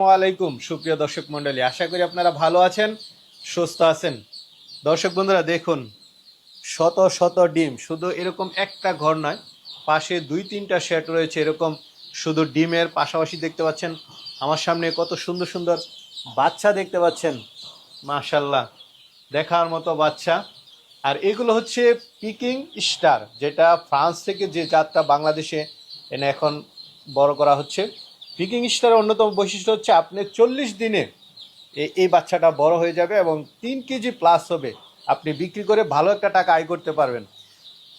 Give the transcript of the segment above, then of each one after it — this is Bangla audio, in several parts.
আসসালামাইকুম সুপ্রিয় দর্শক মন্ডলী, আশা করি আপনারা ভালো আছেন, সুস্থ আছেন। দর্শক বন্ধুরা দেখুন, শত শত ডিম, শুধু এরকম একটা ঘর নয়, পাশে দুই তিনটা শেড রয়েছে এরকম। শুধু ডিমের পাশাপাশি দেখতে পাচ্ছেন আমার সামনে কত সুন্দর সুন্দর বাচ্চা দেখতে পাচ্ছেন, মাশাল্লাহ দেখার মতো বাচ্চা। আর এগুলো হচ্ছে পিকিং স্টার, যেটা ফ্রান্স থেকে যে জাতটা বাংলাদেশে এনে এখন বড় করা হচ্ছে। পিকিং স্টারের অন্যতম বৈশিষ্ট্য হচ্ছে আপনি 40 দিনে এই বাচ্চাটা বড় হয়ে যাবে এবং 3 কেজি প্লাস হবে। আপনি বিক্রি করে ভালো একটা টাকা আয় করতে পারবেন।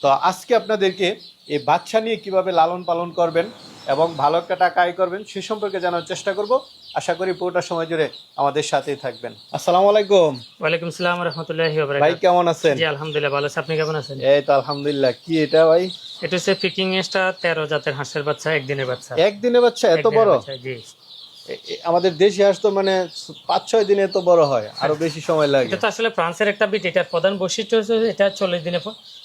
তো আজকে আপনাদেরকে এই বাচ্চা নিয়ে কিভাবে লালন পালন করবেন এবং ভালো একটা টাকা আয় করবেন সে সম্পর্কে জানার চেষ্টা করব। আশা করি পুরোটা সময় জুড়ে আমাদের সাথেই থাকবেন। আসসালামু আলাইকুম। ওয়ালাইকুম আসসালাম ওয়া রাহমাতুল্লাহি ওয়া ভাই বারাকাতুহু। কেমন আছেন? জি আলহামদুলিল্লাহ ভালো আছি, আপনি কেমন আছেন? এই তো আলহামদুলিল্লাহ। কি এটা ভাই? এটা হচ্ছে পিকিং স্টার 13 জাতের হাঁসের বাচ্চা, একদিনের বাচ্চা। একদিনে বাচ্চা এত একদিনের বড়? বাচ্চা, জি। আমাদের দেশে আসতো মানে 5-6 দিনে এত বড় হয়, আরো বেশি সময় লাগে। এটা তো আসলে ফ্রান্সের একটা বিট। এটার প্রধান বৈশিষ্ট্য হচ্ছে এটা 40 দিনে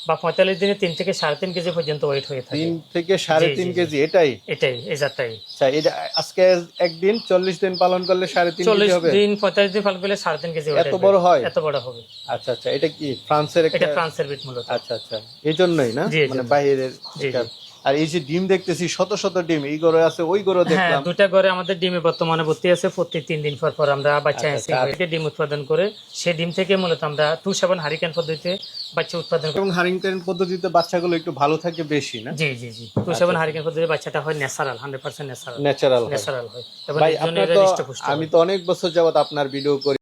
বা 45 দিনে 3 থেকে 3.5 কেজি পর্যন্ত ওয়েট হয়ে থাকে। 3 থেকে 3.5 জি, জি। কেজি, এটাই? এটাই এই জাতটাই। আচ্ছা, এটা আজকে একদিন 40 দিন পালন করলে 3.5 কেজি 40 হবে? দিন 45 দিন পালন করলে 3.5 কেজি এত বড় হয়? এত বড় হবে। আচ্ছা আচ্ছা, এটা কি ফ্রান্সের এটা একটা? ফ্রান্সের বিট মূলত। আচ্ছা আচ্ছা, এই জন্যই না, জি, জি, মানে জি। বাইরের জি, এটা। জি। আর এই যে ডিম দেখতেছি শত শত ডিম, এই গরু আছে ওই গরু হ্যাঁ, দেখলাম। দুটা ঘরে আমাদের ডিমে বর্তমানে ভর্তি আছে। প্রতি 3 দিন পর পর আমরা বাচ্চা আচ্ছা, আচ্ছা। থেকে ডিম উৎপাদন করে সেই ডিম থেকে মূলত আমরা 2-7 হারিকেন পদ্ধতিতে বাচ্চা উৎপাদন করি। এবং হারিংটন পদ্ধতিতে বাচ্চাগুলো একটু ভালো থাকে বেশি না? জি জি জি 2-7 হারিকেন পদ্ধতিতে বাচ্চাটা হয় ন্যাচারাল, 100% ন্যাচারাল ন্যাচারাল হয়। ন্যাচারাল হয় এবং ভাই এর জন্য আপনার এরা তো, হৃষ্টপুষ্ট আমি হয়। তো অনেক বছর যাবত আপনার ভিডিও করি।